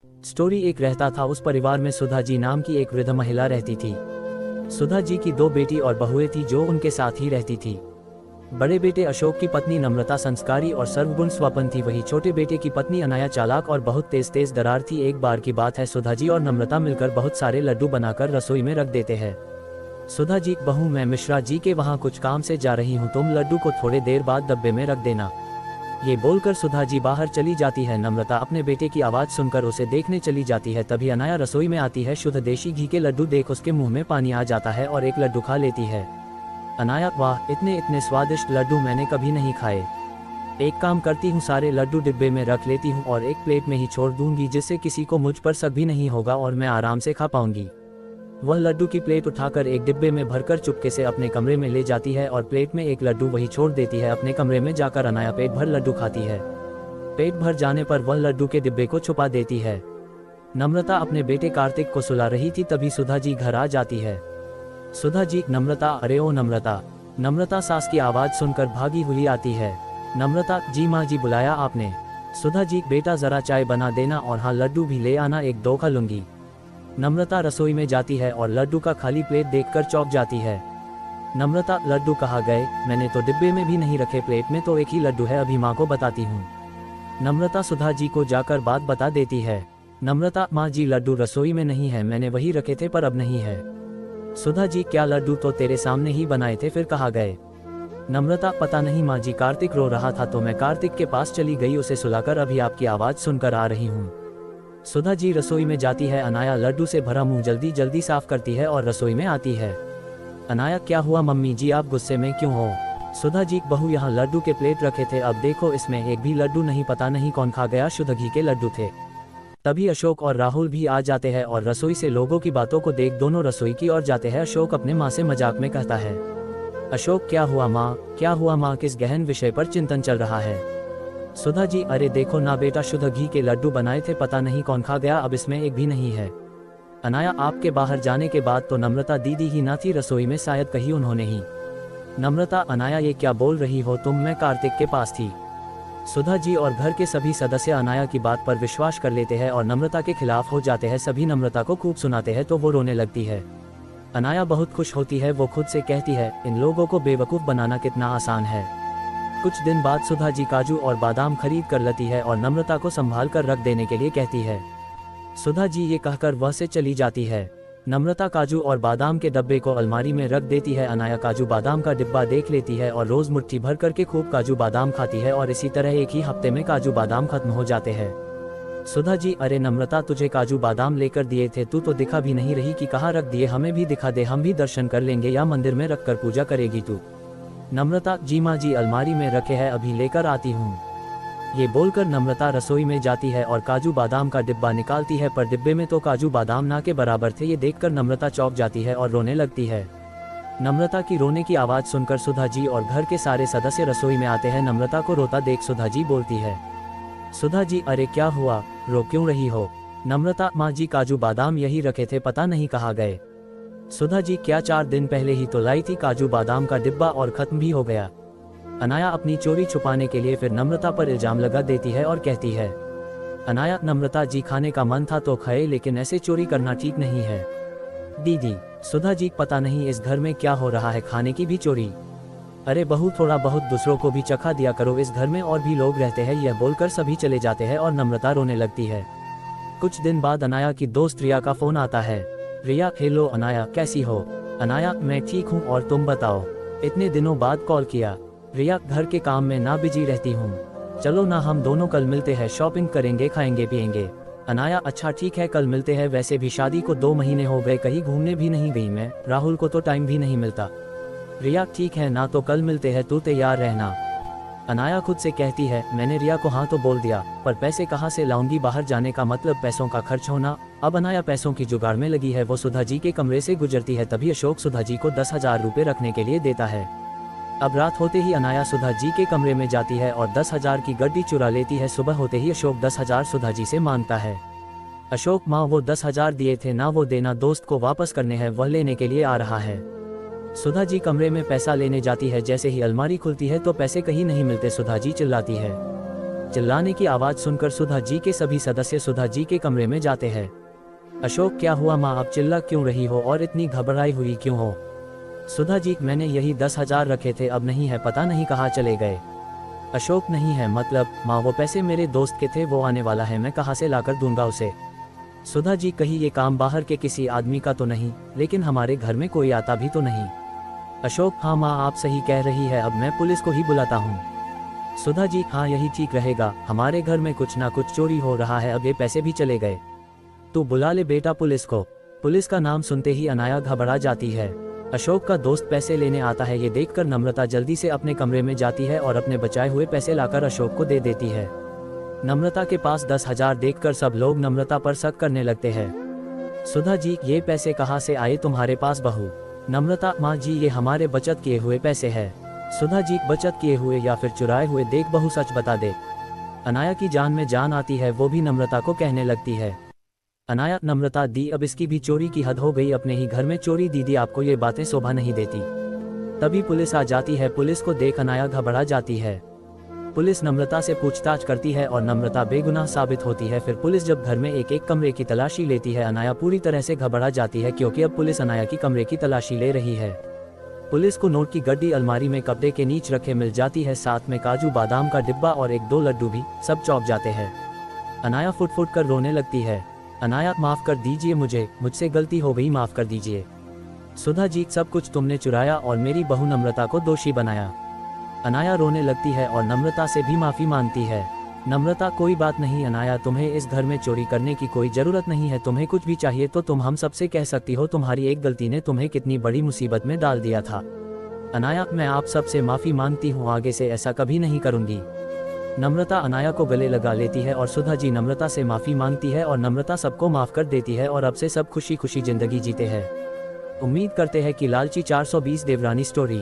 Story एक रहता था उस परिवार में सुधा जी नाम की एक वृद्ध महिला रहती थी। सुधा जी की 2 बेटी और बहुएं थी जो उनके साथ ही रहती थी। बड़े बेटे अशोक की पत्नी नम्रता संस्कारी और सर्वगुण स्वपन थी, वही छोटे बेटे की पत्नी अनाया चालाक और बहुत तेज दरार थी। एक बार की बात है, सुधा जी और नम्रता मिलकर बहुत सारे लड्डू बनाकर रसोई में रख देते हैं। सुधा जी, बहू मैं मिश्रा जी के वहाँ कुछ काम से जा रही हूँ, तुम लड्डू को थोड़े देर बाद डब्बे में रख देना। ये बोलकर सुधा जी बाहर चली जाती है। नम्रता अपने बेटे की आवाज़ सुनकर उसे देखने चली जाती है। तभी अनाया रसोई में आती है। शुद्ध देशी घी के लड्डू देख उसके मुंह में पानी आ जाता है और एक लड्डू खा लेती है। अनाया, वाह, इतने इतने स्वादिष्ट लड्डू मैंने कभी नहीं खाए। एक काम करती हूँ, सारे लड्डू डिब्बे में रख लेती हूँ और एक प्लेट में ही छोड़ दूंगी, जिससे किसी को मुझ पर शक भी नहीं होगा और मैं आराम से खा पाऊंगी। वह लड्डू की प्लेट उठाकर एक डिब्बे में भरकर चुपके से अपने कमरे में ले जाती है और प्लेट में एक लड्डू वही छोड़ देती है। अपने कमरे में जाकर अनाया पेट भर लड्डू खाती है। पेट भर जाने पर वह लड्डू के डिब्बे को छुपा देती है। नम्रता अपने बेटे कार्तिक को सुला रही थी, तभी सुधा जी घर आ जाती है। सुधा जी, नम्रता, अरे ओ नम्रता। नम्रता सास की आवाज़ सुनकर भागी हुई आती है। नम्रता, जी माँ जी, बुलाया आपने? सुधा जी, बेटा ज़रा चाय बना देना और हाँ लड्डू भी ले आना, 1-2 खा लूँगी। नम्रता रसोई में जाती है और लड्डू का खाली प्लेट देखकर चौंक जाती है। नम्रता, लड्डू कहाँ गए? मैंने तो डिब्बे में भी नहीं रखे, प्लेट में तो एक ही लड्डू है, अभी माँ को बताती हूँ। नम्रता सुधा जी को जाकर बात बता देती है। नम्रता, माँ जी, लड्डू रसोई में नहीं है, मैंने वही रखे थे पर अब नहीं है। सुधा जी, क्या लड्डू तो तेरे सामने ही बनाए थे, फिर कहाँ गए? नम्रता, पता नहीं माँ जी, कार्तिक रो रहा था तो मैं कार्तिक के पास चली गई उसे सुलाकर, अभी आपकी आवाज़ सुनकर आ रही हूँ। सुधा जी रसोई में जाती है। अनाया लड्डू से भरा मुंह जल्दी जल्दी साफ करती है और रसोई में आती है। अनाया, क्या हुआ मम्मी जी, आप गुस्से में क्यों हो? सुधा जी, बहू यहाँ लड्डू के प्लेट रखे थे, अब देखो इसमें एक भी लड्डू नहीं, पता नहीं कौन खा गया, शुद्ध घी के लड्डू थे। तभी अशोक और राहुल भी आ जाते हैं और रसोई से लोगों की बातों को देख दोनों रसोई की ओर जाते हैं। अशोक अपने माँ से मजाक में कहता है। अशोक, क्या हुआ माँ, क्या हुआ माँ, किस गहन विषय पर चिंतन चल रहा है? सुधा जी, अरे देखो ना बेटा, शुद्ध घी के लड्डू बनाए थे, पता नहीं कौन खा गया, अब इसमें एक भी नहीं है। अनाया, आपके बाहर जाने के बाद तो नम्रता दीदी ही ना थी रसोई में, शायद कही उन्होंने ही। नम्रता, अनाया ये क्या बोल रही हो तुम, मैं कार्तिक के पास थी। सुधा जी और घर के सभी सदस्य अनाया की बात पर विश्वास कर लेते हैं और नम्रता के खिलाफ हो जाते हैं। सभी नम्रता को खूब सुनाते हैं तो वो रोने लगती है। अनाया बहुत खुश होती है, वो खुद से कहती है, इन लोगों को बेवकूफ़ बनाना कितना आसान है। कुछ दिन बाद सुधा जी काजू और बादाम खरीद कर लाती है और नम्रता को संभाल कर रख देने के लिए कहती है। सुधा जी ये कहकर वह से चली जाती है। नम्रता काजू और बादाम के डब्बे को अलमारी में रख देती है। अनाया काजू बादाम का डिब्बा देख लेती है और रोज मुट्ठी भर करके खूब काजू बादाम खाती है और इसी तरह एक ही हफ्ते में काजू बादाम खत्म हो जाते हैं। सुधा जी, अरे नम्रता, तुझे काजू बादाम लेकर दिए थे, तू तो दिखा भी नहीं रही कि कहाँ रख दिए, हमें भी दिखा दे, हम भी दर्शन कर लेंगे, या मंदिर में रख कर पूजा करेगी तू? नम्रता, जी माँ जी, अलमारी में रखे हैं, अभी लेकर आती हूँ। ये बोलकर नम्रता रसोई में जाती है और काजू बादाम का डिब्बा निकालती है, पर डिब्बे में तो काजू बादाम ना के बराबर थे। ये देखकर नम्रता चौंक जाती है और रोने लगती है। नम्रता की रोने की आवाज़ सुनकर सुधा जी और घर के सारे सदस्य रसोई में आते हैं। नम्रता को रोता देख सुधा जी बोलती है। सुधा जी, अरे क्या हुआ, रो क्यों रही हो? नम्रता, माँ जी, काजू बादाम यही रखे थे, पता नहीं कहाँ गए। सुधा जी, क्या 4 दिन पहले ही तो लाई थी काजू बादाम का डिब्बा और खत्म भी हो गया। अनाया अपनी चोरी छुपाने के लिए फिर नम्रता पर इल्जाम लगा देती है और कहती है। अनाया, नम्रता जी, खाने का मन था तो खाए, लेकिन ऐसे चोरी करना ठीक नहीं है। दीदी। सुधा जी, पता नहीं इस घर में क्या हो रहा है, खाने की भी चोरी। अरे बहू, थोड़ा बहुत दूसरों को भी चखा दिया करो, इस घर में और भी लोग रहते हैं। यह बोलकर सभी चले जाते हैं और नम्रता रोने लगती है। कुछ दिन बाद अनाया की दोस्त रिया का फोन आता है। रिया, हेलो अनाया, कैसी हो? अनाया, मैं ठीक हूँ, और तुम बताओ, इतने दिनों बाद कॉल किया। रिया, घर के काम में ना बिजी रहती हूँ, चलो ना हम दोनों कल मिलते हैं, शॉपिंग करेंगे, खाएंगे पिएंगे। अनाया, अच्छा ठीक है, कल मिलते हैं, वैसे भी शादी को 2 महीने हो गए, कहीं घूमने भी नहीं गई मैं, राहुल को तो टाइम भी नहीं मिलता। रिया, ठीक है ना, तो कल मिलते हैं, तू तैयार रहना। अनाया खुद से कहती है, मैंने रिया को हाँ तो बोल दिया, पर पैसे कहाँ से लाऊंगी, बाहर जाने का मतलब पैसों का खर्च होना। अब अनाया पैसों की जुगाड़ में लगी है। वो सुधा जी के कमरे से गुजरती है, तभी अशोक सुधा जी को 10,000 रुपये रखने के लिए देता है। अब रात होते ही अनाया सुधा जी के कमरे में जाती है और 10,000 की गड्डी चुरा लेती है। सुबह होते ही अशोक 10,000 सुधा जी से मांगता है। अशोक, माँ वो 10,000 दिए थे ना, वो देना, दोस्त को वापस करने हैं, वह लेने के लिए आ रहा है। सुधा जी कमरे में पैसा लेने जाती है, जैसे ही अलमारी खुलती है तो पैसे कहीं नहीं मिलते। सुधा जी चिल्लाती है। चिल्लाने की आवाज सुनकर सुधा जी के सभी सदस्य सुधा जी के कमरे में जाते हैं। अशोक, क्या हुआ माँ, आप चिल्ला क्यों रही हो और इतनी घबराई हुई क्यों हो? सुधा जी, मैंने यही 10,000 रखे थे, अब नहीं है, पता नहीं कहाँ चले गए। अशोक, नहीं है मतलब माँ, वो पैसे मेरे दोस्त के थे, वो आने वाला है, मैं कहाँ से लाकर दूंगा उसे। सुधा जी, कहीं ये काम बाहर के किसी आदमी का तो नहीं? लेकिन हमारे घर में कोई आता भी तो नहीं। अशोक, हाँ माँ, आप सही कह रही है, अब मैं पुलिस को ही बुलाता हूँ। सुधा जी, हाँ यही ठीक रहेगा, हमारे घर में कुछ ना कुछ चोरी हो रहा है, अब ये पैसे भी चले गए। तू बुला ले बेटा पुलिस को। पुलिस का नाम सुनते ही अनाया घबरा जाती है। अशोक का दोस्त पैसे लेने आता है, ये देखकर नम्रता जल्दी से अपने कमरे में जाती है और अपने बचाए हुए पैसे लाकर अशोक को दे देती है। नम्रता के पास 10,000 देखकर सब लोग नम्रता पर शक करने लगते हैं। सुधा जी, ये पैसे कहाँ से आए तुम्हारे पास बहू? नम्रता, माँ जी, ये हमारे बचत किए हुए पैसे हैं। सुधा जी, बचत किए हुए या फिर चुराए हुए? देख बहू, सच बता दे। अनाया की जान में जान आती है, वो भी नम्रता को कहने लगती है। अनाया, नम्रता दी, अब इसकी भी चोरी की हद हो गई, अपने ही घर में चोरी। दीदी, आपको ये बातें शोभा नहीं देती। तभी पुलिस आ जाती है। पुलिस को देख अनाया घबरा जाती है। पुलिस नम्रता से पूछताछ करती है और नम्रता बेगुनाह साबित होती है। फिर पुलिस जब घर में एक एक कमरे की तलाशी लेती है, अनाया पूरी तरह से घबरा जाती है, क्योंकि अब पुलिस अनाया की कमरे की तलाशी ले रही है। पुलिस को नोट की गड्डी अलमारी में कपड़े के नीचे रखे मिल जाती है, साथ में काजू बादाम का डिब्बा और 1-2 लड्डू भी। सब चौंक जाते हैं। अनाया फुट फुट कर रोने लगती है। अनाया, माफ़ कर दीजिए, मुझसे गलती हो गई, माफ़ कर दीजिए। सुधा जी, सब कुछ तुमने चुराया और मेरी बहू नम्रता को दोषी बनाया। अनाया रोने लगती है और नम्रता से भी माफ़ी मांगती है। नम्रता, कोई बात नहीं अनाया, तुम्हें इस घर में चोरी करने की कोई ज़रूरत नहीं है। तुम्हें कुछ भी चाहिए तो तुम हम सबसे कह सकती हो, तुम्हारी एक गलती ने तुम्हें कितनी बड़ी मुसीबत में डाल दिया था। अनाया, मैं आप सबसे माफ़ी मांगती हूँ, आगे से ऐसा कभी नहीं करूँगी। नम्रता अनाया को गले लगा लेती है और सुधा जी नम्रता से माफ़ी मांगती है और नम्रता सबको माफ़ कर देती है और अब से सब खुशी खुशी ज़िंदगी जीते हैं। उम्मीद करते हैं कि लालची 420 देवरानी स्टोरी